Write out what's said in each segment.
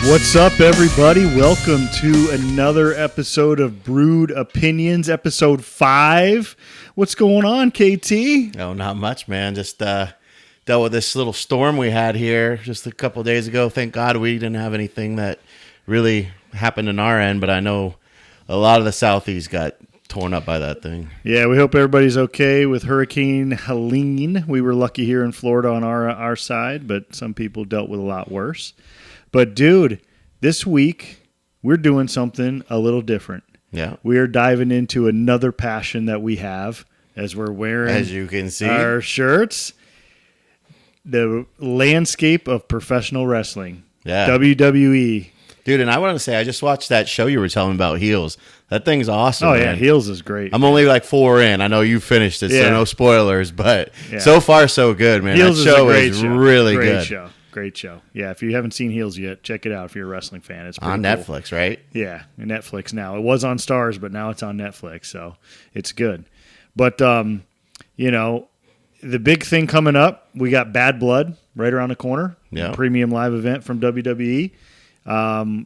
What's up, everybody? Welcome to another episode of Brewed Opinions, episode 5. What's going on, KT? Oh, not much, man. Just dealt with this little storm we had here just a couple of days ago. Thank God we didn't have anything that really happened in our end, but I know a lot of the Southeast got torn up by that thing. Yeah, we hope everybody's okay with Hurricane Helene. We were lucky here in Florida on our side, but some people dealt with a lot worse. But, dude, this week we're doing something a little different. Yeah. We are diving into another passion that we have as we're wearing, as you can see, our shirts, the landscape of professional wrestling. Yeah. WWE. Dude, and I want to say, I just watched that show you were telling me about Heels. That thing's awesome. Oh, man. yeah, Heels is great. I'm only like 4 in. I know you finished it, so no spoilers, but so far so good, man. Heels that show is really great good. Great show. Yeah, if you haven't seen Heels yet, check it out if you're a wrestling fan. It's on cool. Netflix, right? Yeah, Netflix now. It was on Stars, but now it's on Netflix, so it's good. But, you know, the big thing coming up, we got Bad Blood right around the corner. Yeah. Premium live event from WWE.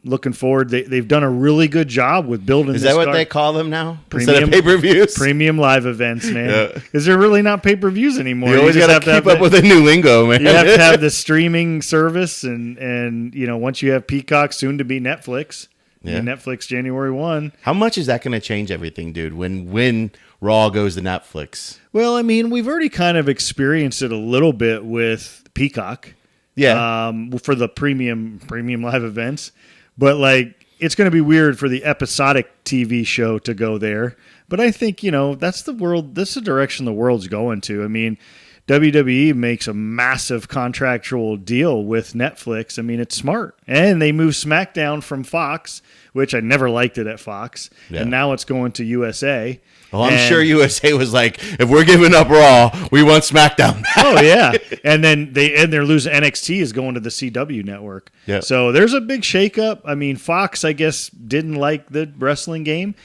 Looking forward. They've done a really good job with building Is this that what card. they call them now? Premium, instead of pay-per-views? Premium live events, man. Yeah. Because they're really not pay-per-views anymore. You always got to keep up with the new lingo, man. You have to have the streaming service, and you know, once you have Peacock, soon to be Netflix. Yeah. Netflix January 1. How much is that going to change everything, dude, when Raw goes to Netflix? Well, I mean, we've already kind of experienced it a little bit with Peacock. Yeah. For the premium live events. But, like, it's going to be weird for the episodic TV show to go there. But I think, you know, that's the direction the world's going to. I mean, WWE makes a massive contractual deal with Netflix. I mean, it's smart. And they moved SmackDown from Fox, which I never liked it at Fox. Yeah. And now it's going to USA. Well, I'm sure USA was like, if we're giving up Raw, we want SmackDown. Oh, yeah. And then they're losing. NXT is going to the CW network. Yeah. So there's a big shakeup. I mean, Fox, I guess, didn't like the wrestling game.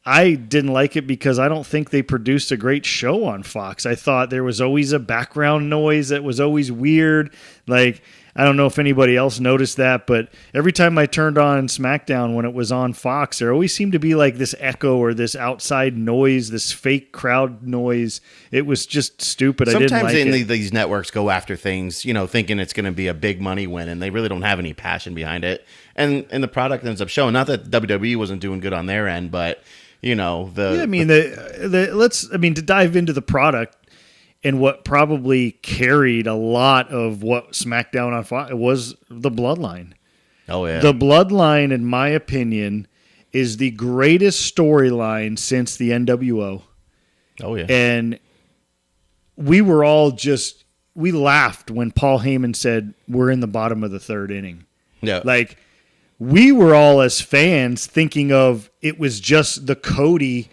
I didn't like it because I don't think they produced a great show on Fox. I thought there was always a background noise that was always weird. Like, I don't know if anybody else noticed that, but every time I turned on SmackDown when it was on Fox, there always seemed to be like this echo or this outside noise, this fake crowd noise. It was just stupid. Sometimes I didn't like it. These networks go after things, you know, thinking it's going to be a big money win, and they really don't have any passion behind it. And the product ends up showing. Not that WWE wasn't doing good on their end, but you know, to dive into the product and what probably carried a lot of what SmackDown on Fox was the Bloodline. Oh yeah, the Bloodline, in my opinion, is the greatest storyline since the NWO. Oh yeah, and we were all we laughed when Paul Heyman said we're in the bottom of the 3rd inning. Yeah, like. We were all, as fans, thinking of it was just the Cody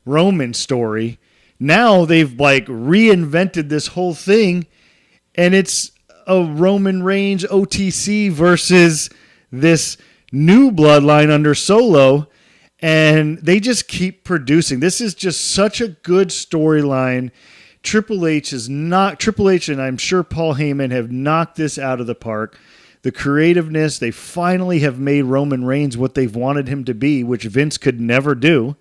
Roman story. Now they've like reinvented this whole thing, and it's a Roman Reigns OTC versus this new bloodline under Solo, and they just keep producing. This is just such a good storyline. Triple H and I'm sure Paul Heyman have knocked this out of the park. The creativeness, they finally have made Roman Reigns what they've wanted him to be, which Vince could never do.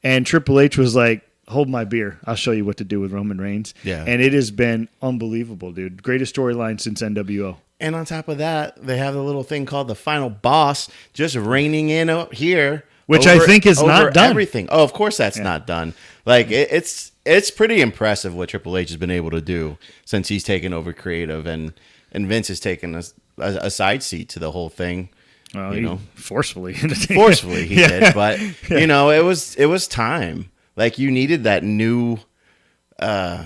And Triple H was like, hold my beer. I'll show you what to do with Roman Reigns. Yeah. And it has been unbelievable, dude. Greatest storyline since NWO. And on top of that, they have a little thing called the Final Boss just reigning in up here. Which I think is not done. Everything. Oh, of course that's not done. Like, it's pretty impressive what Triple H has been able to do since he's taken over creative. And Vince has taken a side seat to the whole thing. You know, forcefully he did, but you know, it was time. Like, you needed that new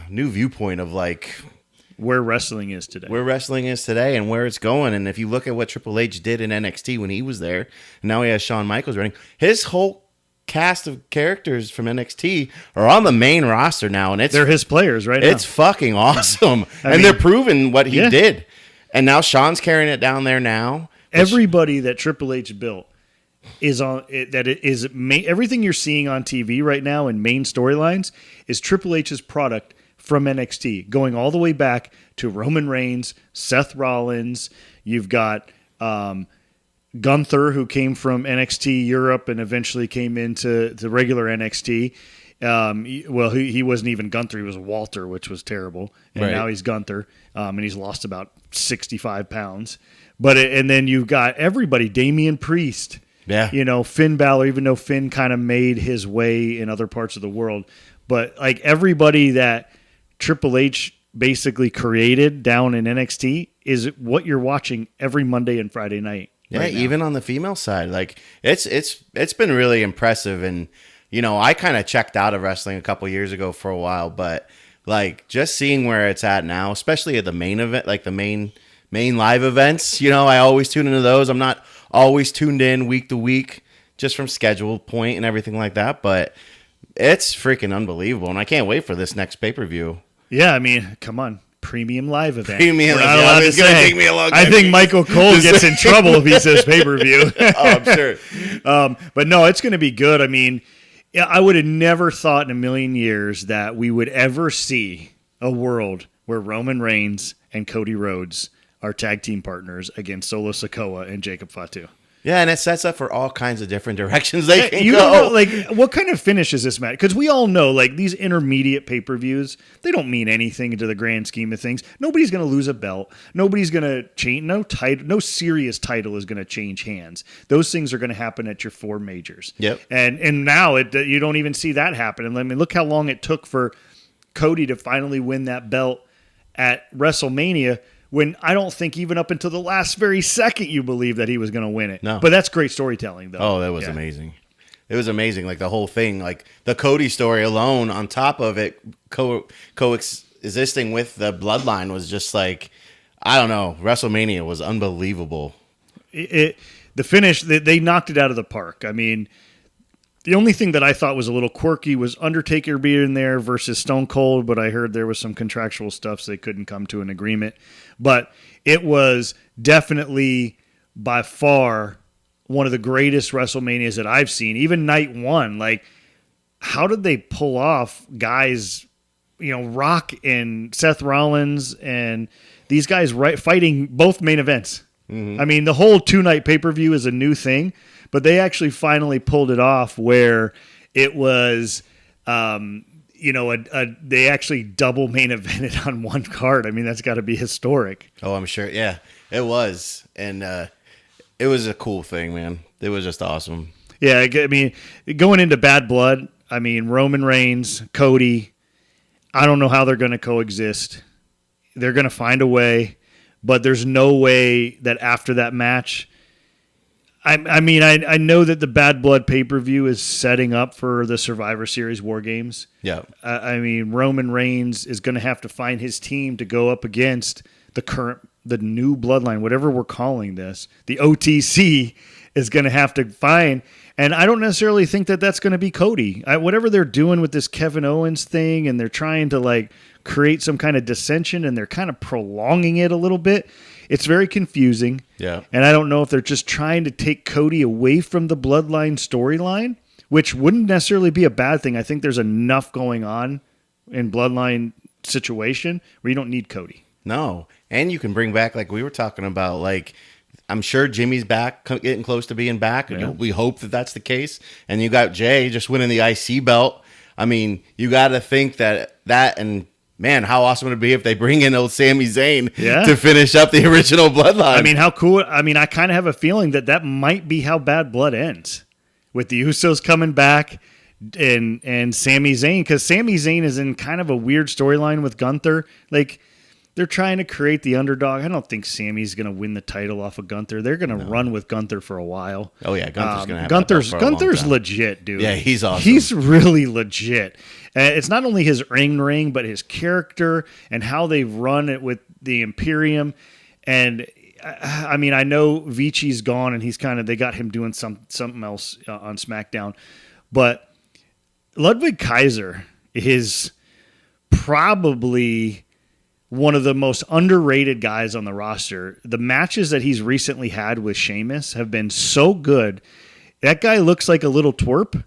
viewpoint of like where wrestling is today, and where it's going. And if you look at what Triple H did in NXT when he was there, and now he has Shawn Michaels running, his whole cast of characters from NXT are on the main roster now, and they're his players right now. It's fucking awesome, they're proving what he did. And now Shawn's carrying it down there now. Everybody that Triple H built is on that. It is everything you're seeing on TV right now in main storylines is Triple H's product from NXT, going all the way back to Roman Reigns, Seth Rollins. You've got Gunther, who came from NXT Europe and eventually came into the regular NXT. He wasn't even Gunther; he was Walter, which was terrible. And now he's Gunther, and he's lost about 65 pounds. And then you've got everybody: Damian Priest, Finn Balor. Even though Finn kind of made his way in other parts of the world, but like everybody that Triple H basically created down in NXT is what you're watching every Monday and Friday night. Yeah, even on the female side, like it's been really impressive. And I kind of checked out of wrestling a couple years ago for a while, but like just seeing where it's at now, especially at the main event, like the main live events. I always tune into those. I'm not always tuned in week to week, just from schedule point and everything like that. But it's freaking unbelievable, and I can't wait for this next pay-per-view. Yeah, I mean, come on. Premium live event. Premium. We're not allowed to say. Take me a long time. I think Michael Cole gets in trouble if he says pay-per-view. Oh, I'm sure. But no, it's going to be good. I mean, I would have never thought in a million years that we would ever see a world where Roman Reigns and Cody Rhodes are tag team partners against Solo Sikoa and Jacob Fatu. Yeah, and it sets up for all kinds of different directions they can you go. Don't know, like, what kind of finish is this match? Because we all know, like, these intermediate pay-per-views, they don't mean anything into the grand scheme of things. Nobody's going to lose a belt. Nobody's going to change. No serious title is going to change hands. Those things are going to happen at your 4 majors. Yep. And now you don't even see that happen. And I mean, look how long it took for Cody to finally win that belt at WrestleMania, when I don't think even up until the last very second you believe that he was going to win it. No. But that's great storytelling, though. Oh, that was amazing. It was amazing. Like the whole thing, like the Cody story alone on top of it, coexisting with the bloodline was just like, I don't know. WrestleMania was unbelievable. The finish, they knocked it out of the park. I mean, the only thing that I thought was a little quirky was Undertaker being there versus Stone Cold, but I heard there was some contractual stuff, so they couldn't come to an agreement. But it was definitely by far one of the greatest WrestleManias that I've seen. Even night one, like, how did they pull off guys, Rock and Seth Rollins and these guys fighting both main events? Mm-hmm. I mean, the whole 2-night pay-per-view is a new thing, but they actually finally pulled it off where it was, they actually double main evented on one card. I mean, that's got to be historic. Oh, I'm sure. Yeah, it was. And it was a cool thing, man. It was just awesome. Yeah, I mean, going into Bad Blood, I mean, Roman Reigns, Cody, I don't know how they're going to coexist. They're going to find a way, but there's no way that after that match, I mean, I know that the Bad Blood pay-per-view is setting up for the Survivor Series War Games. Yeah. I mean, Roman Reigns is going to have to find his team to go up against the new Bloodline, whatever we're calling this. The OTC is going to have to find, and I don't necessarily think that that's going to be Cody. Whatever they're doing with this Kevin Owens thing, and they're trying to like create some kind of dissension, and they're kind of prolonging it a little bit. It's very confusing. Yeah. And I don't know if they're just trying to take Cody away from the Bloodline storyline, which wouldn't necessarily be a bad thing. I think there's enough going on in Bloodline situation where you don't need Cody. No. And you can bring back, like we were talking about, like, I'm sure Jimmy's back, getting close to being back. Yeah. We hope that that's the case. And you got Jay just winning the IC belt. I mean, you got to think that and man, how awesome would it be if they bring in old Sami Zayn to finish up the original Bloodline? I mean, how cool. I mean, I kind of have a feeling that might be how Bad Blood ends, with the Usos coming back and Sami Zayn, because Sami Zayn is in kind of a weird storyline with Gunther. Like, they're trying to create the underdog. I don't think Sammy's going to win the title off of Gunther. They're going to run with Gunther for a while. Oh, yeah. Gunther's going to have Gunther's legit, dude. Yeah, he's awesome. He's really legit. It's not only his ring, but his character and how they've run it with the Imperium. And, I mean, I know Vici's gone, and they got him doing something else on SmackDown. But Ludwig Kaiser is probably one of the most underrated guys on the roster. The matches that he's recently had with Sheamus have been so good. That guy looks like a little twerp,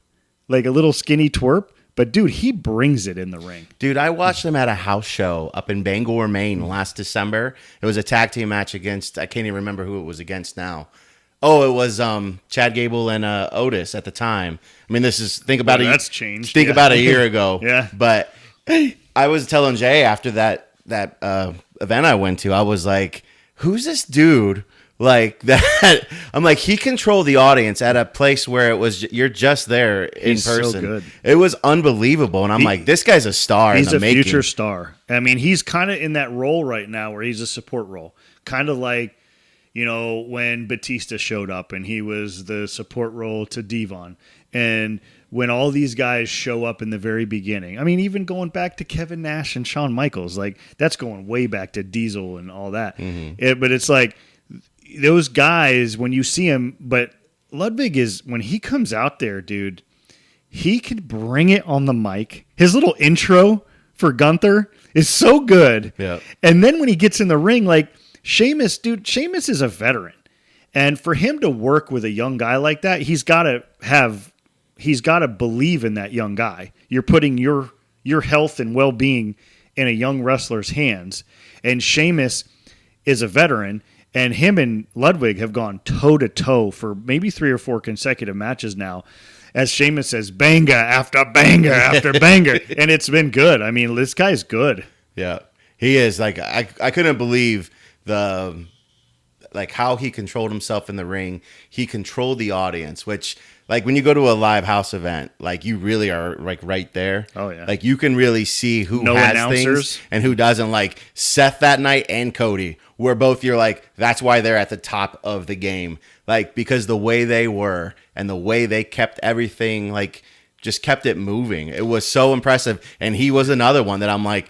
like a little skinny twerp, but dude, he brings it in the ring. Dude, I watched him at a house show up in Bangor, Maine last December. It was a tag team match against, I can't even remember who it was against now. Oh, it was Chad Gable and Otis at the time. I mean, think about that's changed. Think about a year ago. Yeah. But I was telling Jay after that event I went to, I was like, "Who's this dude?" Like that, I'm like, he controlled the audience at a place where it was you're just there in He's so person. good. It was unbelievable, and I'm like, this guy's a star. He's in the a making. future star. I mean, he's kind of in that role right now where he's a support role, kind of like, you know, when Batista showed up and he was the support role to Devon, and when all these guys show up in the very beginning. I mean, even going back to Kevin Nash and Shawn Michaels, like that's going way back to Diesel and all that. Mm-hmm. But it's like, those guys, when you see him, but Ludwig is, when he comes out there, dude, he can bring it on the mic. His little intro for Gunther is so good. Yeah. And then when he gets in the ring, like Sheamus is a veteran. And for him to work with a young guy like that, he's got to believe in that young guy. You're putting your health and well-being in a young wrestler's hands. And Sheamus is a veteran. And him and Ludwig have gone toe-to-toe for maybe 3 or 4 consecutive matches now. As Sheamus says, banger after banger after banger. And it's been good. I mean, this guy's good. Yeah, he is. Like, I couldn't believe how he controlled himself in the ring. He controlled the audience, which, like, when you go to a live house event, like, you really are, like, right there. Oh, yeah. Like, you can really see who No has announcers. things and who doesn't. Like, Seth that night and Cody, where both you're like, that's why they're at the top of the game. Like, because the way they were and the way they kept everything, like, just kept it moving. It was so impressive. And he was another one that I'm like,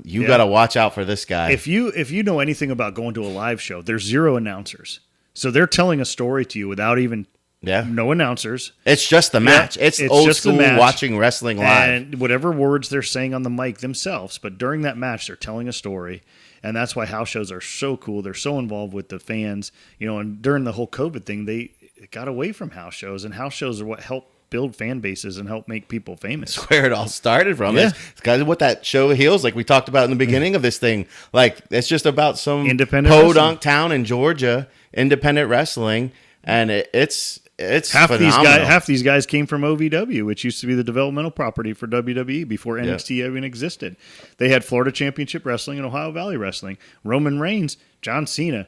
you got to watch out for this guy. If you know anything about going to a live show, there's 0 announcers. So they're telling a story to you without even no announcers. It's just the match. It's old just school watching wrestling live. And whatever words they're saying on the mic themselves, but during that match, they're telling a story. And that's why house shows are so cool. They're so involved with the fans. You know, and during the whole COVID thing, they got away from house shows. And house shows are what help build fan bases and help make people famous. That's where it all started from. Yeah. It's kind of what that show heals, like we talked about in the beginning of this thing. Like, it's just about some Independent podunk town in Georgia, independent wrestling, and it's phenomenal. Half these guys came from OVW, which used to be the developmental property for WWE before NXT even existed. They had Florida Championship Wrestling and Ohio Valley Wrestling. Roman Reigns, John Cena,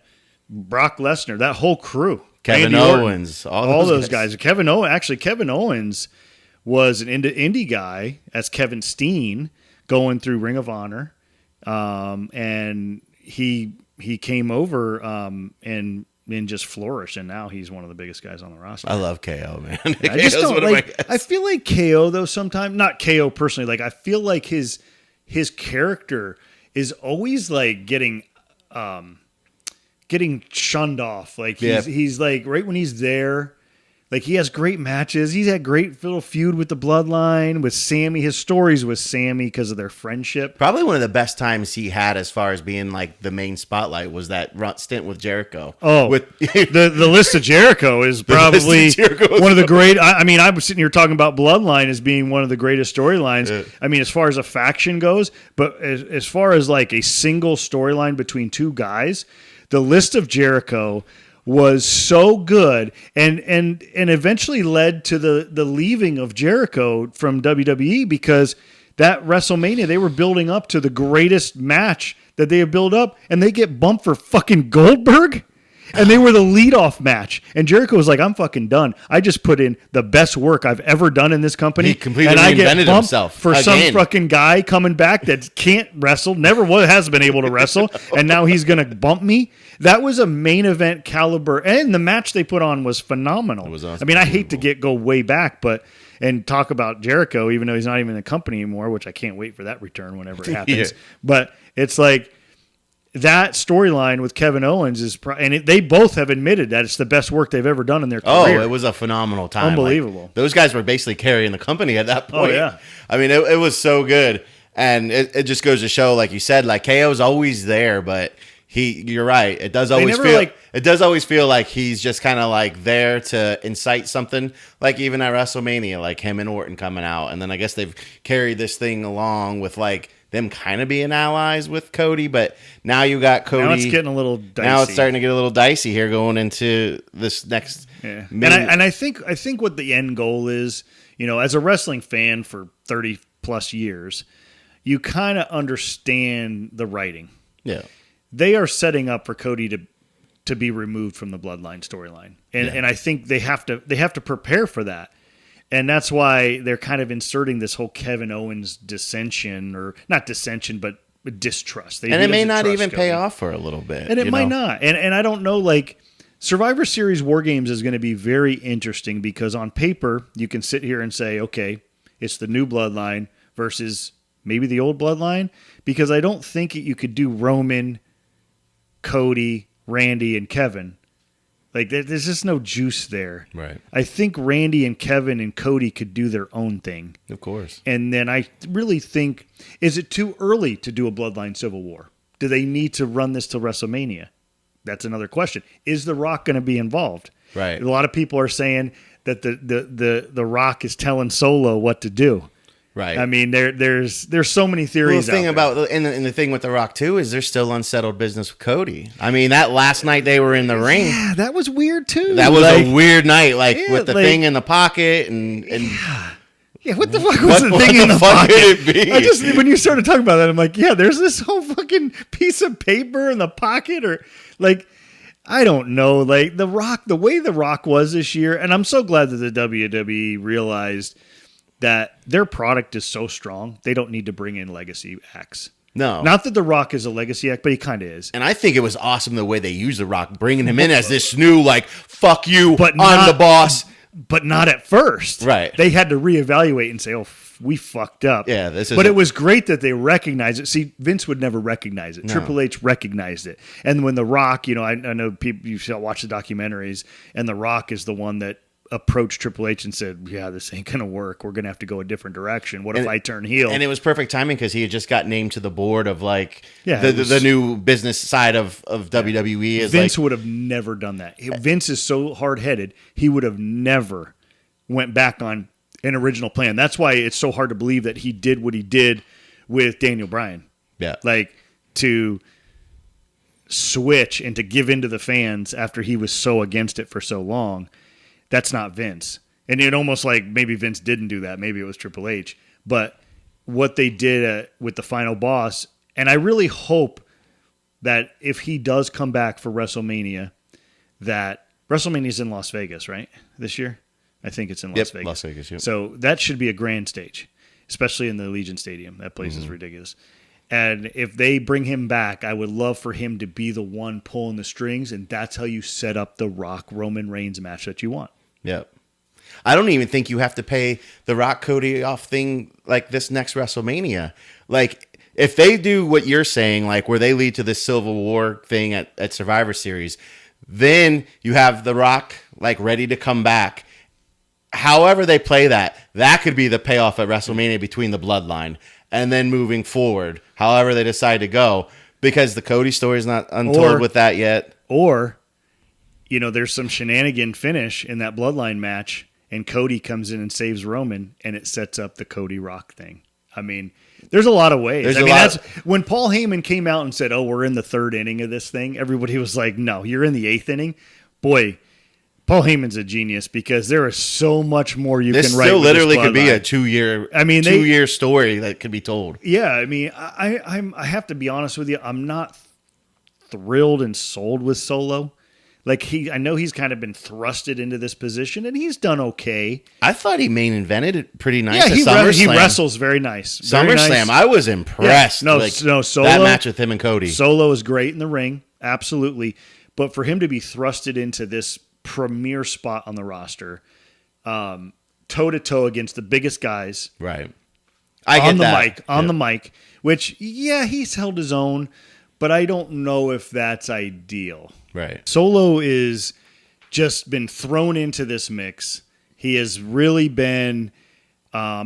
Brock Lesnar, that whole crew. Kevin Randy Owens, Orton, all those guys. Kevin Owens was an indie guy as Kevin Steen going through Ring of Honor, and he came over and just flourished, and now he's one of the biggest guys on the roster. I love KO, man. I just don't like. I feel like KO though sometimes, not KO personally. Like, I feel like his character is always like getting shunned off. Like he's like, right when he's there, like, he has great matches. He's had great little feud with the Bloodline, with Sammy. His stories with Sammy because of their friendship. Probably one of the best times he had as far as being like the main spotlight was that stint with Jericho. Oh, with the list of Jericho is probably one of the great. I mean, I was sitting here talking about Bloodline as being one of the greatest storylines. Yeah. I mean, as far as a faction goes, but as far as like a single storyline between 2 guys, the list of Jericho was so good and eventually led to the leaving of Jericho from WWE, because that WrestleMania, they were building up to the greatest match that they have built up, and they get bumped for fucking Goldberg. And they were the leadoff match. And Jericho was like, I'm fucking done. I just put in the best work I've ever done in this company. He completely and I get reinvented bumped himself for again. some fucking guy coming back that can't wrestle, has been able to wrestle, and now he's going to bump me. That was a main event caliber. And the match they put on was phenomenal. It was awesome. I mean, I hate to go way back, and talk about Jericho, even though he's not even in the company anymore, which I can't wait for that return whenever it happens. Yeah. But it's like, that storyline with Kevin Owens is, they both have admitted that it's the best work they've ever done in their career. Oh, it was a phenomenal time. Unbelievable. Like, those guys were basically carrying the company at that point. Oh, yeah. I mean, it was so good. And it just goes to show, like you said, like, KO's always there, but you're right. It does always feel like he's just kind of like there to incite something, like even at WrestleMania, like him and Orton coming out. And then I guess they've carried this thing along with like them kind of being allies with Cody, but now you got Cody. Now it's getting a little dicey. Now it's starting to get a little dicey here going into this next. Yeah. And I think what the end goal is, as a wrestling fan for 30 plus years, you kind of understand the writing. Yeah. They are setting up for Cody to be removed from the Bloodline storyline. And I think they have to prepare for that. And that's why they're kind of inserting this whole Kevin Owens dissension, or not dissension, but distrust. And it may not even pay off for a little bit. And it might not. And I don't know, like, Survivor Series War Games is going to be very interesting because on paper, you can sit here and say, okay, it's the new Bloodline versus maybe the old Bloodline, because I don't think you could do Roman, Cody, Randy, and Kevin. Like, there's just no juice there. Right. I think Randy and Kevin and Cody could do their own thing. Of course. And then I really think, is it too early to do a Bloodline Civil War? Do they need to run this till WrestleMania? That's another question. Is The Rock going to be involved? Right. A lot of people are saying that the Rock is telling Solo what to do. Right. I mean, there's so many theories. The thing and the thing with The Rock too is there's still unsettled business with Cody. I mean, that last night they were in the ring. Yeah, that was weird too. That was a weird night, with the thing in the pocket and. Yeah, what the fuck was the thing in the pocket? Could it be? When you started talking about that, I'm like, yeah, there's this whole fucking piece of paper in the pocket, or like, I don't know, like The Rock, the way The Rock was this year, and I'm so glad that the WWE realized that their product is so strong, they don't need to bring in legacy acts. No. Not that The Rock is a legacy act, but he kind of is. And I think it was awesome the way they used The Rock, bringing him in as this new, like, fuck you, but I'm the boss. But not at first. Right. They had to reevaluate and say, oh, we fucked up. Yeah, this is. But it was great that they recognized it. See, Vince would never recognize it. No. Triple H recognized it. And when The Rock, I know people, you shall watch the documentaries, and The Rock is the one that approached Triple H and said, yeah, this ain't going to work. We're going to have to go a different direction. What if I turn heel? And it was perfect timing because he had just got named to the board of, like, Yeah, the new business side of WWE. Vince would have never done that. Vince is so hard-headed, he would have never went back on an original plan. That's why it's so hard to believe that he did what he did with Daniel Bryan. Yeah. Like, to switch and to give in to the fans after he was so against it for so long. That's not Vince. And it almost like maybe Vince didn't do that. Maybe it was Triple H. But what they did with the final boss, and I really hope that if he does come back for WrestleMania, that WrestleMania's in Las Vegas, right? This year? I think it's in Las Vegas. Las Vegas, yep. So that should be a grand stage, especially in the Allegiant Stadium. That place is ridiculous. And if they bring him back, I would love for him to be the one pulling the strings, and that's how you set up the Rock-Roman Reigns match that you want. Yep. I don't even think you have to pay the Rock Cody off thing like this next WrestleMania. Like, if they do what you're saying, like where they lead to this Civil War thing at Survivor Series, then you have the Rock like ready to come back. However they play that could be the payoff at WrestleMania between the Bloodline. And then moving forward, however they decide to go, because the Cody story is not untold with that yet. Or, there's some shenanigan finish in that Bloodline match, and Cody comes in and saves Roman, and it sets up the Cody Rock thing. I mean, there's a lot of ways. That's when Paul Heyman came out and said, "Oh, we're in the third inning of this thing." Everybody was like, "No, you're in the eighth inning." Boy, Paul Heyman's a genius because there is so much more you can write. This still literally could be a 2 year. I mean, 2 year story that could be told. Yeah, I mean, I have to be honest with you. I'm not thrilled and sold with Solo. Like I know he's kind of been thrusted into this position, and he's done okay. I thought he main invented it pretty nice. Yeah, he wrestles very nice. SummerSlam, I was impressed. Yeah. No, Solo. That match with him and Cody. Solo is great in the ring, absolutely. But for him to be thrusted into this premier spot on the roster, toe to toe against the biggest guys, right? The mic. Which he's held his own, but I don't know if that's ideal. Right. Solo is just been thrown into this mix. He has really been.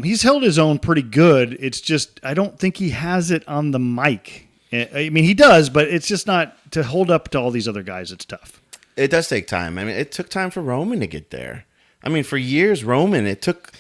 He's held his own pretty good. It's just I don't think he has it on the mic. I mean, he does, but it's just not to hold up to all these other guys. It's tough. It does take time. I mean, it took time for Roman to get there. I mean, for years, Roman, it took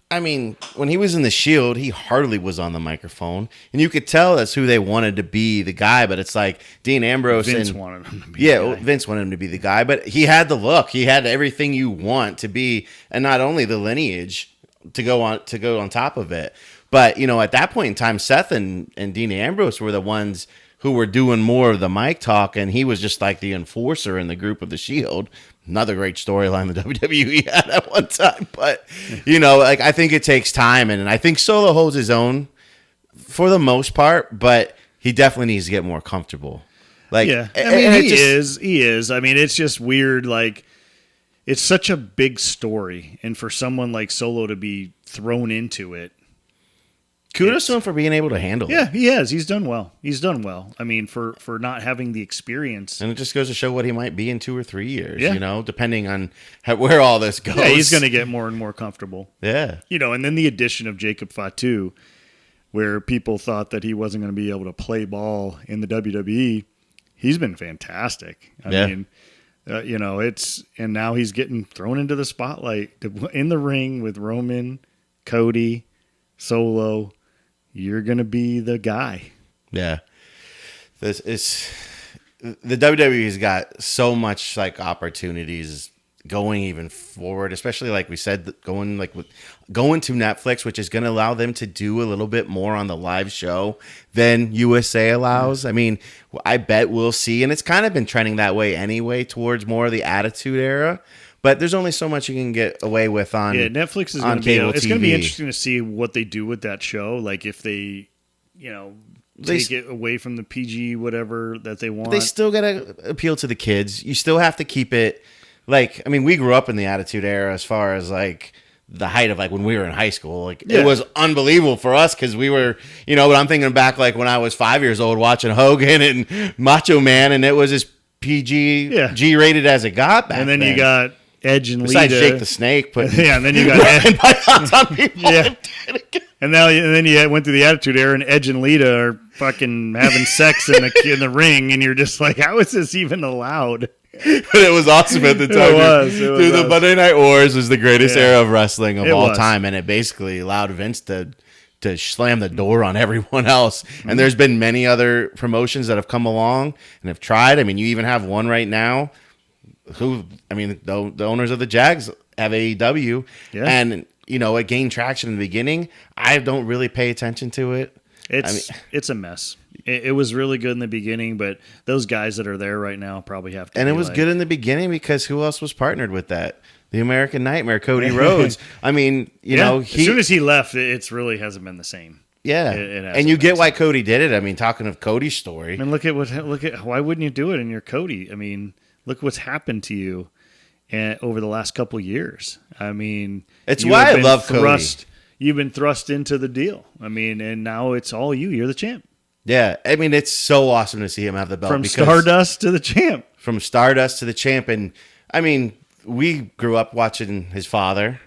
I mean, when he was in the Shield, he hardly was on the microphone, and you could tell that's who they wanted to be the guy. But it's like Dean Ambrose Vince and wanted him to be the guy. Vince wanted him to be the guy, but he had the look, he had everything you want to be, and not only the lineage to go on top of it. But at that point in time, Seth and Dean Ambrose were the ones who were doing more of the mic talk, and he was just like the enforcer in the group of the Shield. Another great storyline the WWE had at one time. But, I think it takes time, and I think Solo holds his own for the most part, but he definitely needs to get more comfortable. He is. I mean, it's just weird. Like, it's such a big story, and for someone like Solo to be thrown into it, kudos to him for being able to handle it. Yeah, he has. He's done well. I mean, for not having the experience. And it just goes to show what he might be in 2 or 3 years, depending on where all this goes. Yeah, he's going to get more and more comfortable. Yeah. And then the addition of Jacob Fatu, where people thought that he wasn't going to be able to play ball in the WWE, he's been fantastic. I mean, and now he's getting thrown into the spotlight in the ring with Roman, Cody, Solo. You're going to be the guy. Yeah. The WWE's got so much opportunities going even forward, especially like we said, going to Netflix, which is going to allow them to do a little bit more on the live show than USA allows. I mean, I bet we'll see, and it's kind of been trending that way anyway, towards more of the Attitude Era. But there's only so much you can get away with on Netflix is going to be. It's going to be interesting to see what they do with that show. Like if they, take it away from the PG whatever that they want. They still got to appeal to the kids. You still have to keep it. We grew up in the Attitude Era as far as the height of when we were in high school. It was unbelievable for us because we were, but I'm thinking back when I was 5 years old watching Hogan and Macho Man, and it was as PG, G-rated as it got back then. And then you got Edge and Besides Lita. Jake the Snake, but and then you got Edge. on people. Yeah. And then you went through the Attitude Era, and Edge and Lita are fucking having sex in the ring, and you're just like, how is this even allowed? But it was awesome at the time. The Monday Night Wars was the greatest era of wrestling of all time, and it basically allowed Vince to slam the door on everyone else. Mm-hmm. And there's been many other promotions that have come along and have tried. I mean, you even have one right now. The owners of the Jags have AEW, and it gained traction in the beginning. I don't really pay attention to it. It's a mess. It was really good in the beginning, but those guys that are there right now probably have to. And it was good in the beginning because who else was partnered with that? The American Nightmare, Cody Rhodes. I mean, as soon as he left, it really hasn't been the same. Yeah, and you get why Cody did it. I mean, talking of Cody's story, I mean, look at why wouldn't you do it in your Cody? I mean, look what's happened to you over the last couple of years. I mean, it's why I love Cody. You've been thrust into the deal. I mean, and now it's all you. You're the champ. Yeah, I mean, it's so awesome to see him have the belt. From Stardust to the champ. From Stardust to the champ. And, I mean, we grew up watching his father,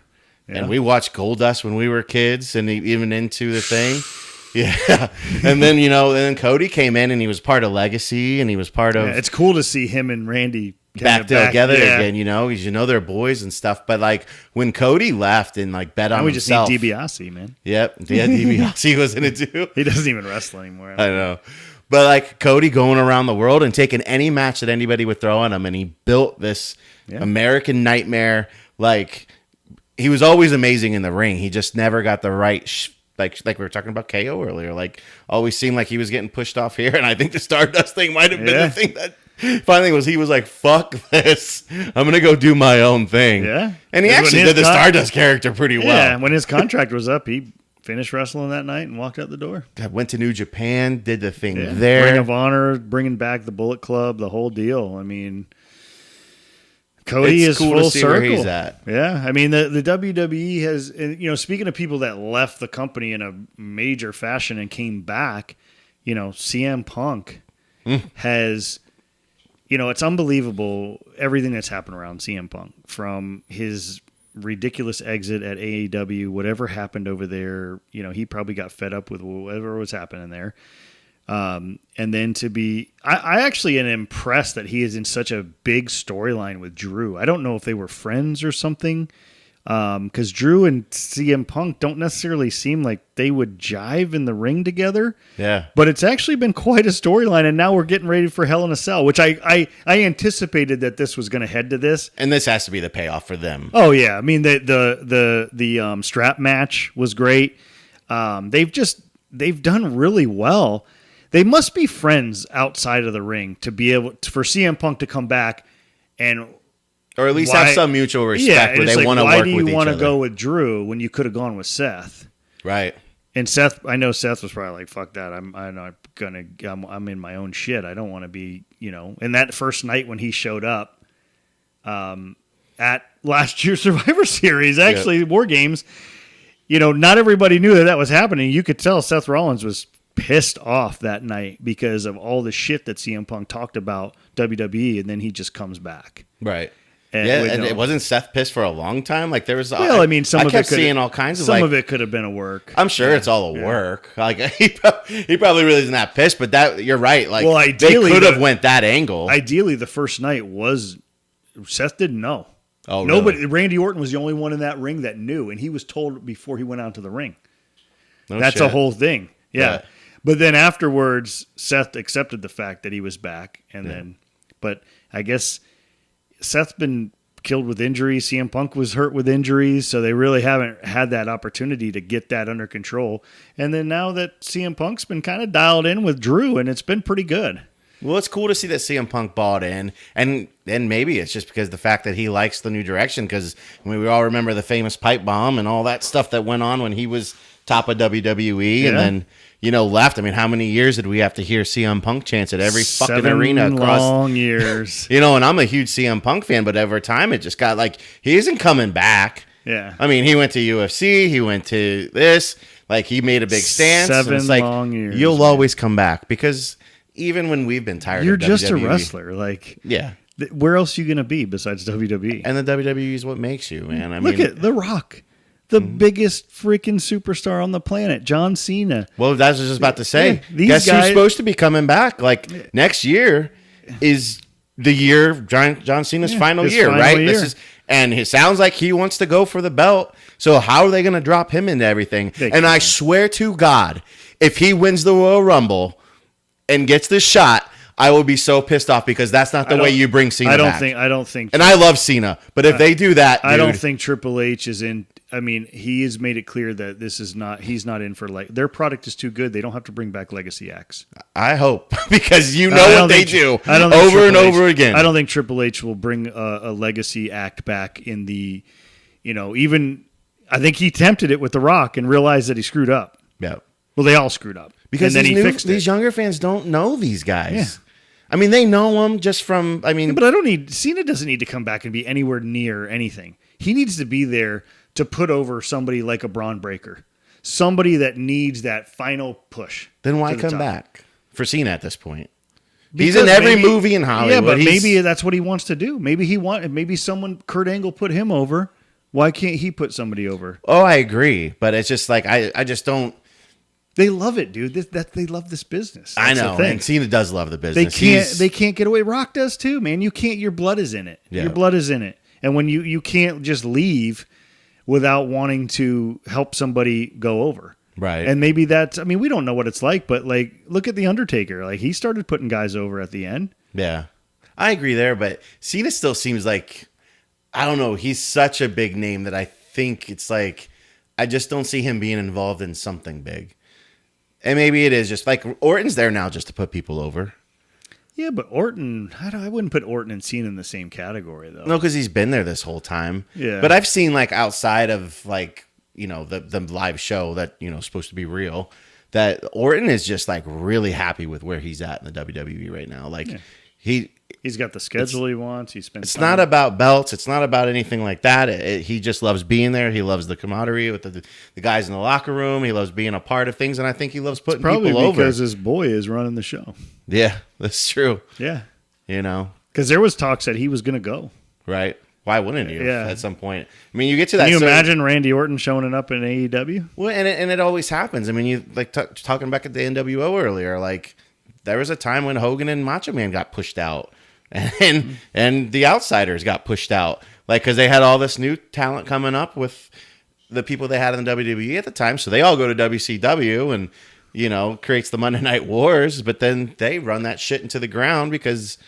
and we watched Goldust when we were kids, and even into the thing. Yeah. And then, then Cody came in, and he was part of Legacy, and he was part of... Yeah, it's cool to see him and Randy back together again, because they're boys and stuff. But when Cody left and bet on himself, we just need DiBiase, man. Yep, yeah, DiBiase was in it too. He doesn't even wrestle anymore. I know, but Cody going around the world and taking any match that anybody would throw on him, and he built this American Nightmare. He was always amazing in the ring. He just never got the right. Like we were talking about KO earlier. Always seemed like he was getting pushed off here, and I think the Stardust thing might have been the thing that. Finally, he was like, fuck this. I'm going to go do my own thing. Yeah. And he actually did the Stardust character pretty well. Yeah, when his contract was up, he finished wrestling that night and walked out the door. Went to New Japan, did the thing there. Ring of Honor, bringing back the Bullet Club, the whole deal. I mean, Cody is cool full to see circle. Where he's at. Yeah, I mean, the WWE has, speaking of people that left the company in a major fashion and came back, CM Punk has... it's unbelievable everything that's happened around CM Punk, from his ridiculous exit at AEW, whatever happened over there. He probably got fed up with whatever was happening there. And then I actually am impressed that he is in such a big storyline with Drew. I don't know if they were friends or something Because Drew and CM Punk don't necessarily seem like they would jive in the ring together. Yeah. But it's actually been quite a storyline, and now we're getting ready for Hell in a Cell, which I anticipated that this was going to head to this. And this has to be the payoff for them. Oh yeah, I mean the strap match was great. They've done really well. They must be friends outside of the ring to be able for CM Punk to come back and. Or at least have some mutual respect where they want to work with each other. Why do you want to go with Drew when you could have gone with Seth? Right. And Seth, I know Seth was probably like, "Fuck that! I'm in my own shit. I don't want to be, you know." And that first night when he showed up, at last year's Survivor Series, actually War Games, you know, not everybody knew that was happening. You could tell Seth Rollins was pissed off that night because of all the shit that CM Punk talked about WWE, and then he just comes back. Right. And it wasn't Seth pissed for a long time. Like there was, some of it kept seeing all kinds of some of it could have been a work. I'm sure it's all a work. Like he probably really isn't that pissed, but that you're right. Like ideally, they could have went that angle. Ideally, the first night was Seth didn't know. Oh, nobody. Really? Randy Orton was the only one in that ring that knew, and he was told before he went out to the ring. That's shit. a whole thing. Yeah. But then afterwards, Seth accepted the fact that he was back, but I guess Seth's been killed with injuries. CM Punk was hurt with injuries, so they really haven't had that opportunity to get that under control. And then now that CM Punk's been kind of dialed in with Drew, and it's been pretty good. Well, it's cool to see that CM Punk bought in, and maybe it's just because the fact that he likes the new direction, because we all remember the famous pipe bomb and all that stuff that went on when he was top of WWE, and then left. I mean, how many years did we have to hear CM Punk chants at every fucking arena across long years? And I'm a huge CM Punk fan, but over time it just got like he isn't coming back. Yeah, I mean, he went to UFC, he went to this, like he made a big stance. 7 long years. You'll always come back because even when we've been tired, you're of just WWE, a wrestler. Like where else are you gonna be besides WWE? And the WWE is what makes you, man. I mean, look at The Rock. The biggest freaking superstar on the planet, John Cena. Well, that's what I was just about to say. These Guess guys, who's supposed to be coming back? Like next year is the year of John Cena's final year, right? And it sounds like he wants to go for the belt. So how are they going to drop him into everything? I swear to God, if he wins the Royal Rumble and gets this shot, I will be so pissed off because that's not the way you bring Cena back. I don't think. And I love Cena, but if they do that, I don't think Triple H is in. I mean, he has made it clear that this is not. He's not in for their product is too good. They don't have to bring back legacy acts. I hope because what they do over and over again. I don't think Triple H will bring a legacy act back in the, even. I think he attempted it with The Rock and realized that he screwed up. Yeah. Well, they all screwed up because and then he fixed it. These younger fans don't know these guys. Yeah. I mean, they know them just from. I mean, but Cena doesn't need to come back and be anywhere near anything. He needs to be there to put over somebody like a Braun Breaker, somebody that needs that final push. Then why come back for Cena at this point? Because he's in every movie in Hollywood. Yeah, but maybe that's what he wants to do. Maybe maybe Kurt Angle put him over. Why can't he put somebody over? Oh, I agree, but it's just like I just don't. They love it, dude. They love this business. That's I know, and Cena does love the business. They can't get away. Rock does too, man. You can't. Your blood is in it. Yeah. Your blood is in it, and when you can't just leave without wanting to help somebody go over. Right. And maybe that's, I mean, we don't know what it's like, but look at The Undertaker. He started putting guys over at the end. Yeah. I agree there, but Cena still seems like, I don't know, he's such a big name that I think it's I just don't see him being involved in something big. And maybe it is just Orton's there now just to put people over. Yeah, but Orton, I wouldn't put Orton and Cena in the same category, though. No, because he's been there this whole time. Yeah. But I've seen, outside of, the live show that, is supposed to be real, that Orton is just, really happy with where he's at in the WWE right now. He's got the schedule he wants. It's not about belts. It's not about anything like that. He just loves being there. He loves the camaraderie with the guys in the locker room. He loves being a part of things, and I think he loves putting people over. Probably because his boy is running the show. Yeah, that's true. Yeah. Because there was talks that he was going to go. Right. Why wouldn't you at some point? I mean, you get to that. Can you imagine Randy Orton showing up in AEW? Well, and it always happens. I mean, you talking back at the NWO earlier, there was a time when Hogan and Macho Man got pushed out. And the Outsiders got pushed out. Like, because they had all this new talent coming up with the people they had in the WWE at the time. So they all go to WCW and, creates the Monday Night Wars. But then they run that shit into the ground because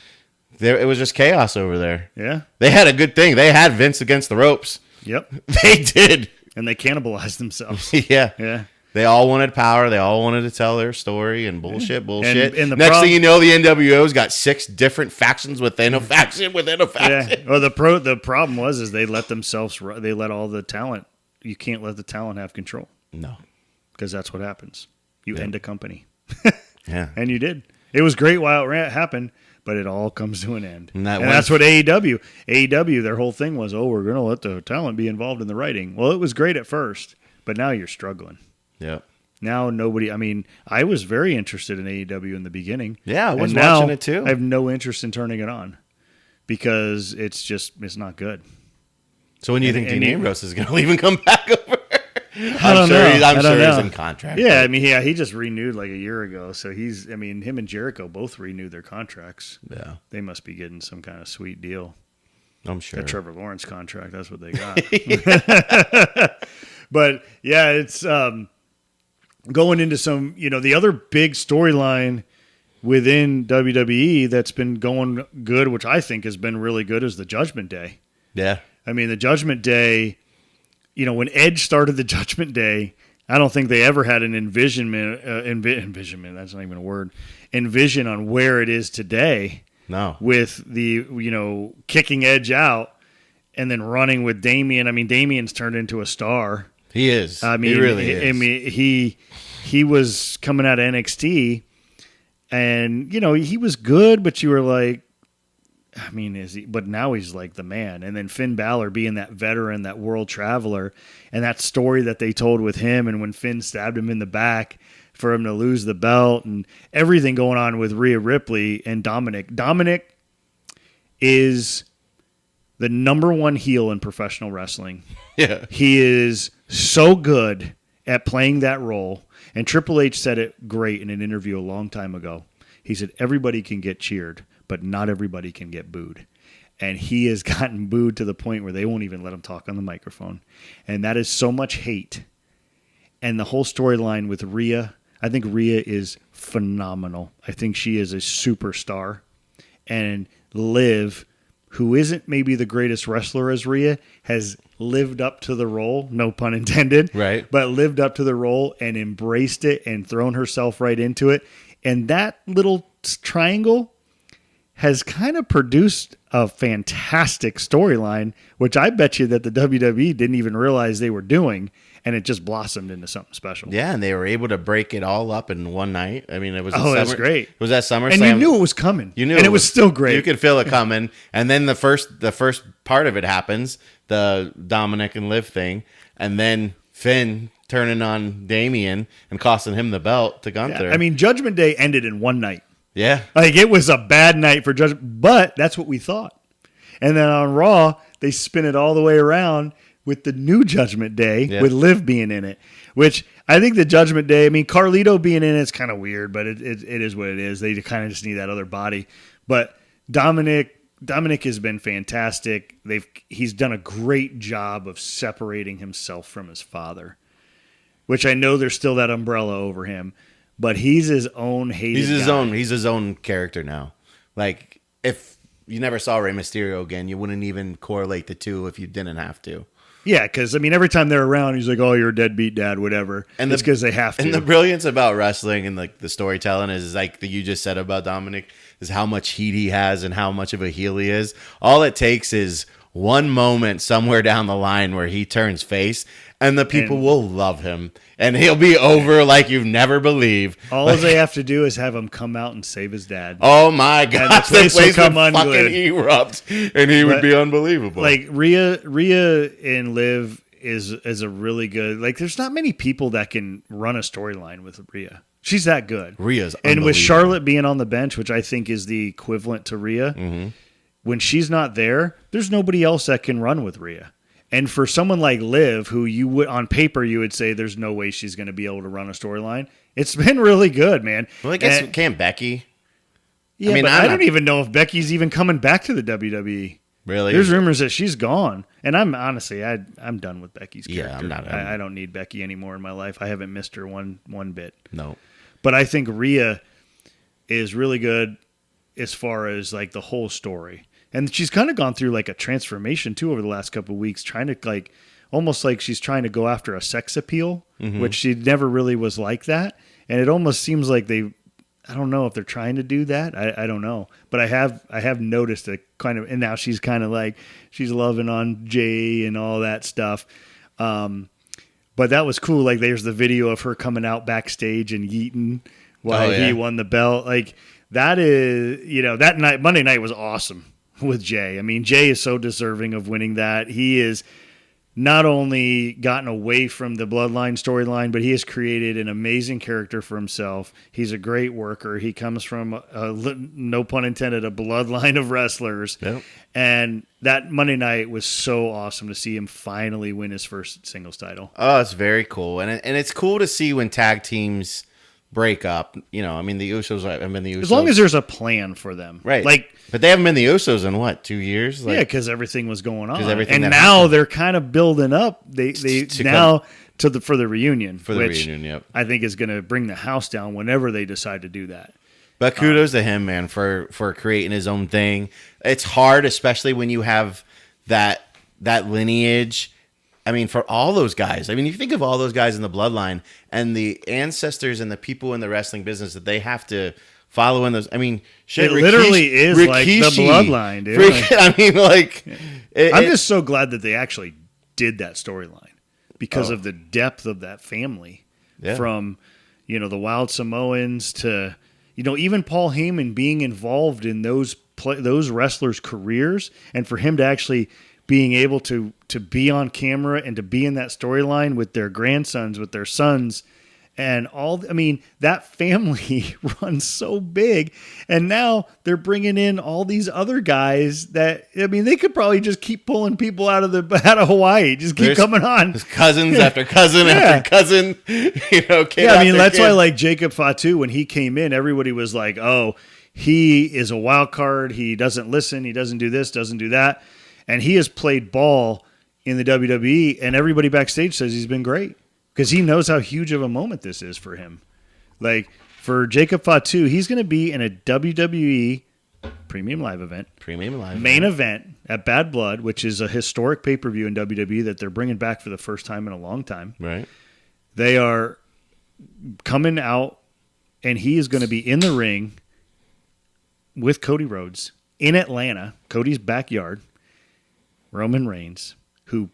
it was just chaos over there. Yeah. They had a good thing. They had Vince against the ropes. Yep. They did. And they cannibalized themselves. Yeah. Yeah. They all wanted power. They all wanted to tell their story and bullshit. And the Next thing you know, the NWO's got 6 different factions within a faction within a faction. Yeah. Well, the problem was they let they let all the talent. You can't let the talent have control. No. Because that's what happens. You end a company. Yeah. And you did. It was great while it happened, but it all comes to an end. And that's what AEW, their whole thing was, we're going to let the talent be involved in the writing. Well, it was great at first, but now you're struggling. Yeah. Now I was very interested in AEW in the beginning. Yeah, I was watching it too. I have no interest in turning it on because it's not good. So when do you think Dean Ambrose is going to leave and come back over? I'm sure he's in contract. Yeah, he just renewed like a year ago. So him and Jericho both renewed their contracts. Yeah. They must be getting some kind of sweet deal. I'm sure. A Trevor Lawrence contract, that's what they got. But yeah, it's going into some, the other big storyline within WWE that's been going good, which I think has been really good, is the Judgment Day. Yeah. I mean, the Judgment Day, when Edge started the Judgment Day, I don't think they ever had an envisionment, that's not even a word, envision on where it is today. No. With the, kicking Edge out and then running with Damian. I mean, Damian's turned into a star. He is. He really is. I mean, he was coming out of NXT, and he was good, but you were like, I mean, is he? But now he's like the man. And then Finn Balor being that veteran, that world traveler, and that story that they told with him, and when Finn stabbed him in the back for him to lose the belt, and everything going on with Rhea Ripley and Dominik. Dominik is the number 1 heel in professional wrestling. Yeah. He is so good at playing that role. And Triple H said it great in an interview a long time ago. He said, everybody can get cheered, but not everybody can get booed. And he has gotten booed to the point where they won't even let him talk on the microphone. And that is so much hate. And the whole storyline with Rhea, I think Rhea is phenomenal. I think she is a superstar. And Liv, who isn't maybe the greatest wrestler as Rhea, has lived up to the role, no pun intended, right? But lived up to the role and embraced it and thrown herself right into it. And that little triangle has kind of produced a fantastic storyline, which I bet you that the WWE didn't even realize they were doing, and it just blossomed into something special. Yeah, and they were able to break it all up in one night. I mean, it was it was great. It was that SummerSlam. And you knew it was coming. You knew, and it was still great. You could feel it coming. And then the first part of it happens, the Dominik and Liv thing, and then Finn turning on Damian and costing him the belt to Gunther. Yeah, I mean, Judgment Day ended in one night. Yeah. Like, it was a bad night for Judgment, but that's what we thought. And then on Raw, they spin it all the way around with the new Judgment Day, with Liv being in it, which I think the Judgment Day, I mean, Carlito being in it's kind of weird, but it is what it is. They kind of just need that other body. But Dominik has been fantastic. He's done a great job of separating himself from his father, which I know there's still that umbrella over him, but he's his own hated guy. He's his own character now. Like, if you never saw Rey Mysterio again, you wouldn't even correlate the two if you didn't have to. Yeah, because, I mean, every time they're around, he's like, oh, you're a deadbeat dad, whatever. And it's because they have to. And the brilliance about wrestling and like the storytelling is like that you just said about Dominik is how much heat he has and how much of a heel he is. All it takes is one moment somewhere down the line where he turns face and the people will love him. And he'll be over like you've never believed. All they have to do is have him come out and save his dad. Oh, my God. The place would unglued. fucking erupt, and he would be unbelievable. Like, Rhea and Liv is a really good... Like, there's not many people that can run a storyline with Rhea. She's that good. Rhea's And with Charlotte being on the bench, which I think is the equivalent to Rhea, when she's not there, there's nobody else that can run with Rhea. And for someone like Liv, who you would on paper you would say there's no way she's going to be able to run a storyline, it's been really good, man. Well, I guess can't Becky? Yeah, I mean, I don't even know if Becky's even coming back to the WWE. Really? There's rumors that she's gone, and I'm honestly, I'm done with Becky's character. Yeah, I'm not. I don't need Becky anymore in my life. I haven't missed her one bit. No. But I think Rhea is really good as far as like the whole story, and she's kind of gone through like a transformation too over the last couple of weeks, trying to like almost like she's trying to go after a sex appeal, which she never really was like that, and it almost seems like I don't know if they're trying to do that. I don't know. But I have noticed a kind of, and now she's kind of like, she's loving on Jay and all that stuff. But that was cool. Like there's the video of her coming out backstage and yeeting while he won the belt. Like that is, that night, Monday night was awesome with Jay. I mean, Jay is so deserving of winning that. He is not only gotten away from the Bloodline storyline, but he has created an amazing character for himself. He's a great worker. He comes from, no pun intended, a bloodline of wrestlers. Yep. And that Monday night was so awesome to see him finally win his first singles title. Oh, it's very cool. And it's cool to see when tag teams break up. I mean, the Usos have been the Usos. As long as there's a plan for them. Right. Like, but they haven't been the Usos in what, 2 years? Yeah, because everything was going on, everything and now happened. they're kind of building up. They now for the reunion, which reunion, yep. I think is going to bring the house down whenever they decide to do that. But kudos to him, man, for creating his own thing. It's hard, especially when you have that lineage. I mean, for all those guys. I mean, you think of all those guys in the bloodline and the ancestors and the people in the wrestling business that they have to follow in those. I mean, shit, It literally is like the bloodline, dude. I mean, like, I'm just so glad that they actually did that storyline because of the depth of that family. Yeah. From, the Wild Samoans to, even Paul Heyman being involved in those wrestlers' careers, and for him to actually being able to be on camera and to be in that storyline with their grandsons, with their sons, and all. I mean, that family runs so big, and now they're bringing in all these other guys that, I mean, they could probably just keep pulling people out of Hawaii, just keep coming on. Cousins after cousin after cousin, kid I mean, that's kid. why, like, Jacob Fatu, when he came in, everybody was like, oh, he is a wild card. He doesn't listen. He doesn't do this, doesn't do that. And he has played ball in the WWE, and everybody backstage says he's been great because he knows how huge of a moment this is for him. Like, for Jacob Fatu, he's going to be in a WWE Premium Live event. Main event at Bad Blood, which is a historic pay-per-view in WWE that they're bringing back for the first time in a long time. Right. They are coming out, and he is going to be in the ring with Cody Rhodes in Atlanta, Cody's backyard. Roman Reigns, who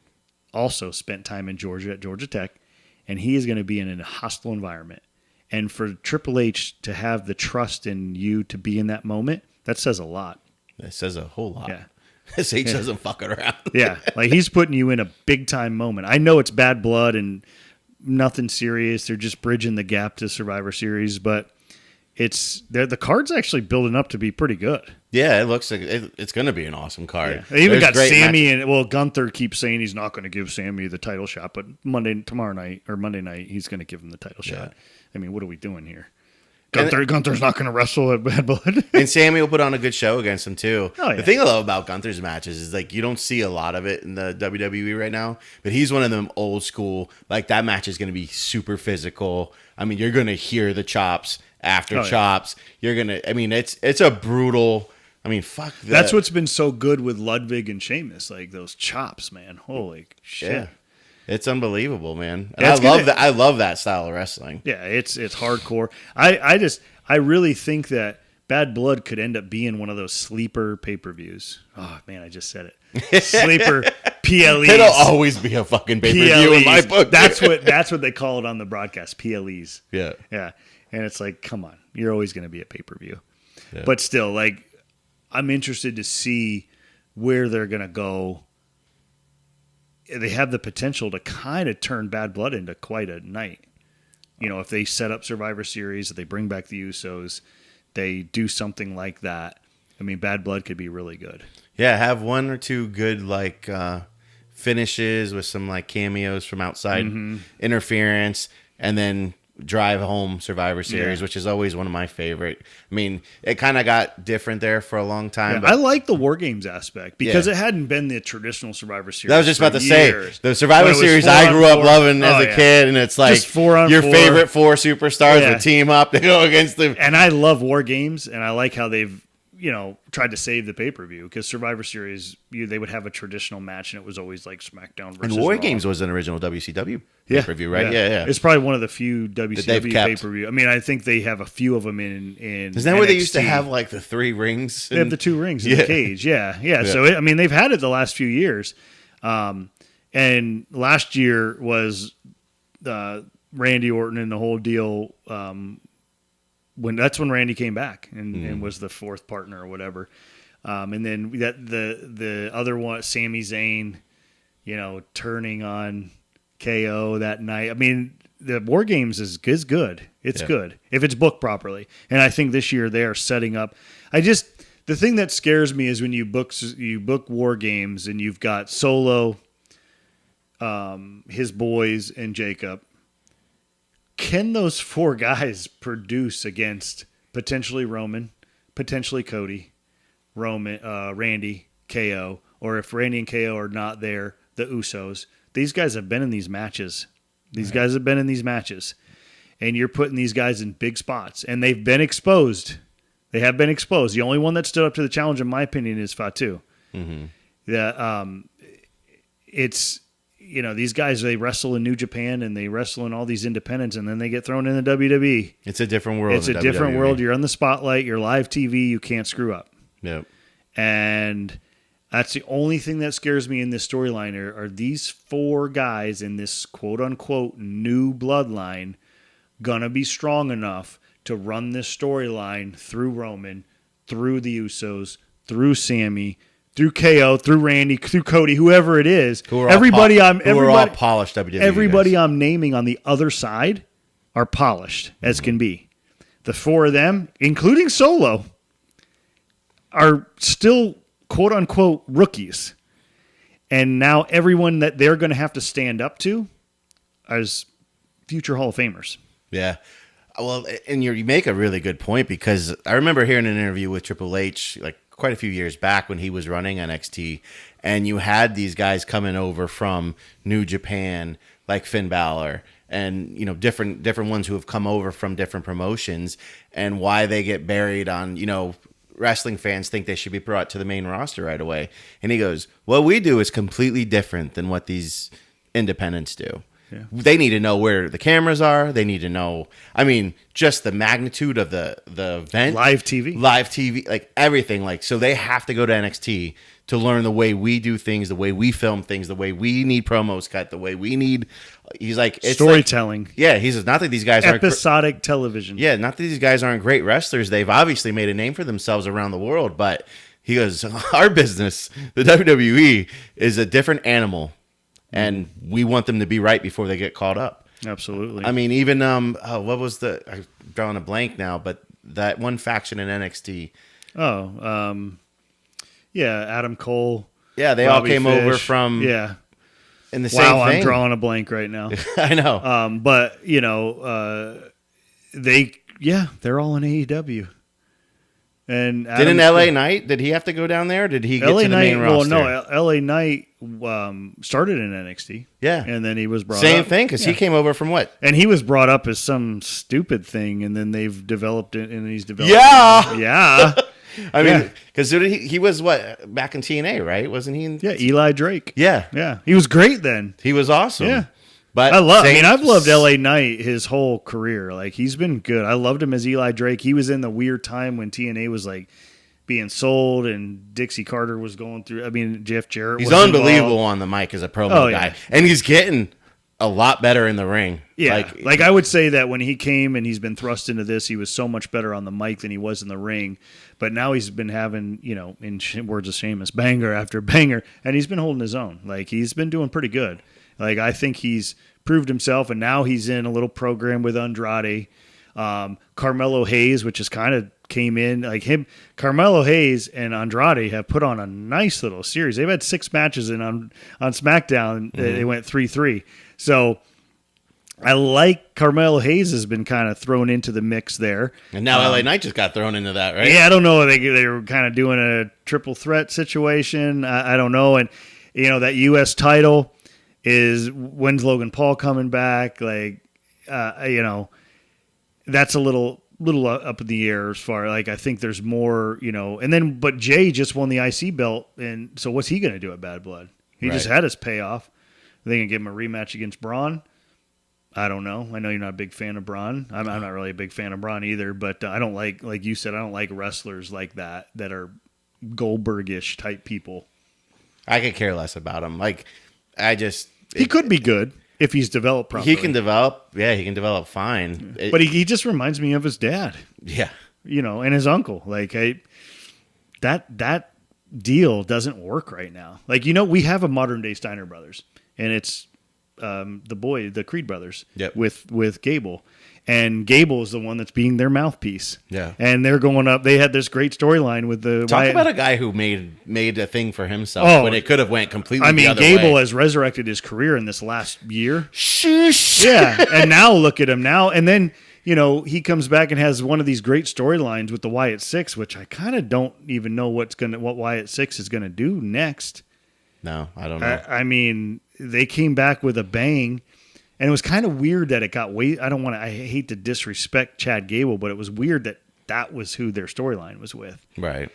also spent time in Georgia at Georgia Tech, and he is going to be in a hostile environment. And for Triple H to have the trust in you to be in that moment, that says a lot. That says a whole lot. Yeah. This H doesn't fuck it around. Yeah, like he's putting you in a big-time moment. I know it's Bad Blood and nothing serious. They're just bridging the gap to Survivor Series, but the card's actually building up to be pretty good. Yeah, it looks like it's going to be an awesome card. Yeah. They even got Sammy, matches. and Gunther keeps saying he's not going to give Sammy the title shot, but Monday night, he's going to give him the title shot. I mean, what are we doing here? Gunther's not going to wrestle at Bad Blood. And Sammy will put on a good show against him, too. Oh, yeah. The thing I love about Gunther's matches is, like, you don't see a lot of it in the WWE right now, but he's one of them old school. Like, that match is going to be super physical. I mean, you're going to hear the chops after chops. You're going to, I mean, it's a brutal, I mean, fuck that. That's what's been so good with Ludwig and Sheamus, like those chops, man. Holy shit. Yeah. It's unbelievable, man. And I love that style of wrestling. Yeah, it's hardcore. I really think that Bad Blood could end up being one of those sleeper pay-per-views. Oh man, I just said it. Sleeper PLEs. It'll always be a fucking pay-per-view in my book. That's what they call it on the broadcast, PLEs. Yeah. Yeah. And it's like, come on, you're always going to be a pay-per-view. Yeah. But still, like, I'm interested to see where they're going to go. They have the potential to kind of turn Bad Blood into quite a night. If they set up Survivor Series, if they bring back the Usos, they do something like that. I mean, Bad Blood could be really good. Yeah, have one or two good, like, finishes with some, like, cameos from outside interference, and then drive home Survivor Series, which is always one of my favorite. I mean, it kind of got different there for a long time. Yeah, but I like the War Games aspect because it hadn't been the traditional Survivor Series. I was just about to years. say, the Survivor Series I grew up loving as a kid, and it's like your favorite 4 superstars would team up to go against them. And I love War Games, and I like how they've tried to save the pay-per-view because Survivor Series, they would have a traditional match, and it was always like SmackDown versus And War Raw. Games was an original WCW pay-per-view, right? Yeah. It's probably one of the few WCW pay-per-view. I mean, I think they have a few of them in Isn't that NXT. Where they used to have like the 3 rings? They have the 2 rings in the cage. Yeah. So, they've had it the last few years. And last year was Randy Orton and the whole deal. That's when Randy came back and was the 4th partner or whatever. And then the other one, Sami Zayn, turning on KO that night. I mean, the War Games is good. It's good if it's booked properly. And I think this year they are setting up. The thing that scares me is when you book War Games and you've got Solo, his boys, and Jacob. Can those 4 guys produce against potentially Roman, potentially Cody, Randy, KO, or if Randy and KO are not there, the Usos? These guys have been in these matches. And you're putting these guys in big spots, and they've been exposed. They have been exposed. The only one that stood up to the challenge, in my opinion, is Fatu. It's these guys, they wrestle in New Japan and they wrestle in all these independents, and then they get thrown in the WWE. It's a different world. It's a different world. You're on the spotlight. You're live TV. You can't screw up. Yep. And that's the only thing that scares me in this storyline are these 4 guys in this quote-unquote new bloodline going to be strong enough to run this storyline through Roman, through the Usos, through Sammy, through KO, through Randy, through Cody, whoever it is. Everybody I'm polished WWE Everybody guys. I'm naming on the other side are polished as can be. The 4 of them, including Solo, are still quote unquote rookies. And now everyone that they're going to have to stand up to as future Hall of Famers. Yeah. Well, and you make a really good point, because I remember hearing an interview with Triple H like quite a few years back when he was running NXT, and you had these guys coming over from New Japan like Finn Balor and different ones who have come over from different promotions, and why they get buried on wrestling fans think they should be brought to the main roster right away. And he goes, what we do is completely different than what these independents do. Yeah. They need to know where the cameras are. They need to know, just the magnitude of the event. Live TV, like everything. Like, so they have to go to NXT to learn the way we do things, the way we film things, the way we need promos cut, the way we need. He's like, it's storytelling. He says, not that these guys episodic television. Yeah, not that these guys aren't great wrestlers. They've obviously made a name for themselves around the world, but he goes, our business, the WWE, is a different animal. And we want them to be right before they get caught up. Absolutely. Even what was I'm drawing a blank now, but that one faction in NXT. Adam Cole. Yeah, they Bobby all came Fish. over from. Yeah. In the same thing. I'm drawing a blank right now. I know. But they're all in AEW. And didn't LA Knight? Did he have to go down there? Or did he get to the main roster? Well, no. LA Knight started in NXT. Yeah, and then he was brought same up. Thing because he came over from what? And he was brought up as some stupid thing, and then they've developed it, and he's developed. Yeah. Because he was what back in TNA, right? Wasn't he? Eli Drake. Yeah. He was great then. He was awesome. Yeah. But I've loved LA Knight his whole career. Like, he's been good. I loved him as Eli Drake. He was in the weird time when TNA was like being sold and Dixie Carter was going through. Jeff Jarrett. He's unbelievable on the mic as a promo guy, and he's getting a lot better in the ring. Yeah, like I would say that when he came and he's been thrust into this, he was so much better on the mic than he was in the ring. But now he's been having, in words of Sheamus, banger after banger, and he's been holding his own. Like, he's been doing pretty good. Like, I think he's proved himself, and now he's in a little program with Andrade. Carmelo Hayes, which is kind of came in, like him, Carmelo Hayes and Andrade have put on a nice little series. They've had 6 matches on SmackDown. Mm-hmm. They went 3-3. So I like Carmelo Hayes has been kind of thrown into the mix there. And now LA Knight just got thrown into that, right? Yeah, I don't know. They were kind of doing a triple threat situation. I don't know. And, that U.S. title is when's Logan Paul coming back? Like, that's a little up in the air as far. Like, I think there's more, and then, but Jay just won the IC belt. And so what's he going to do at Bad Blood? He just had his payoff. Are they going to give him a rematch against Braun? I don't know. I know you're not a big fan of Braun. I'm not really a big fan of Braun either, but I don't like you said, I don't like wrestlers like that are Goldberg-ish type people. I could care less about him. He could be good if he's developed properly. He can develop. Yeah, he can develop fine. But he just reminds me of his dad. Yeah. And his uncle. Like, that deal doesn't work right now. Like, we have a modern-day Steiner Brothers, and it's the Creed brothers with Gable. And Gable is the one that's being their mouthpiece. Yeah. And they're going up. They had this great storyline with the Talk about a guy who made a thing for himself when it could have went completely the other Gable way. has resurrected his career in this last year. Shush. Yeah. And now look at him now. And then, he comes back and has one of these great storylines with the Wyatt Six, which I kind of don't even know what Wyatt Six is going to do next. No, I don't know. I mean, they came back with a bang, and it was kind of weird that it got I hate to disrespect Chad Gable, but it was weird that was who their storyline was with. Right.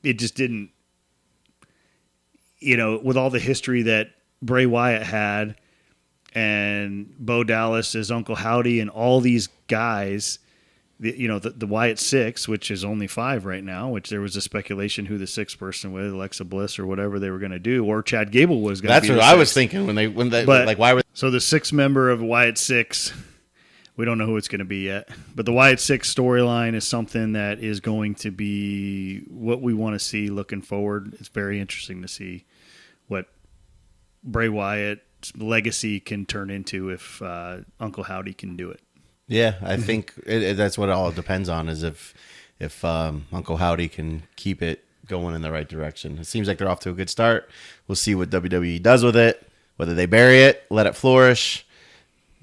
It just didn't, with all the history that Bray Wyatt had and Bo Dallas as Uncle Howdy and all these guys, the Wyatt Six, which is only 5 right now, which there was a speculation who the 6th person was, Alexa Bliss or whatever they were going to do, or Chad Gable was going to be. That's what I was thinking when they why were so the 6th member of Wyatt Six, we don't know who it's going to be yet, but the Wyatt Six storyline is something that is going to be what we want to see looking forward. It's very interesting to see what Bray Wyatt's legacy can turn into if Uncle Howdy can do it. Yeah, I think that's what it all depends on, is if Uncle Howdy can keep it going in the right direction. It seems like they're off to a good start. We'll see what WWE does with it, whether they bury it, let it flourish.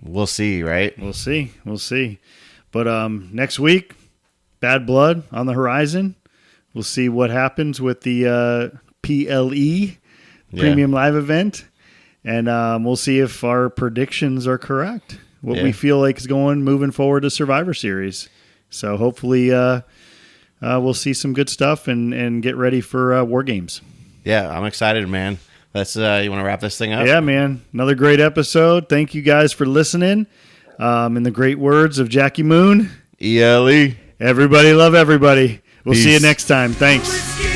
We'll see, right? We'll see. But next week, Bad Blood on the horizon. We'll see what happens with the PLE, Premium Live event, and we'll see if our predictions are correct. What we feel like is moving forward to Survivor Series. So hopefully we'll see some good stuff and get ready for War Games. Yeah, I'm excited, man. Let's. You want to wrap this thing up? Yeah, man. Another great episode. Thank you guys for listening. In the great words of Jackie Moon, ELE. everybody love everybody. We'll Peace. see you next time. Thanks.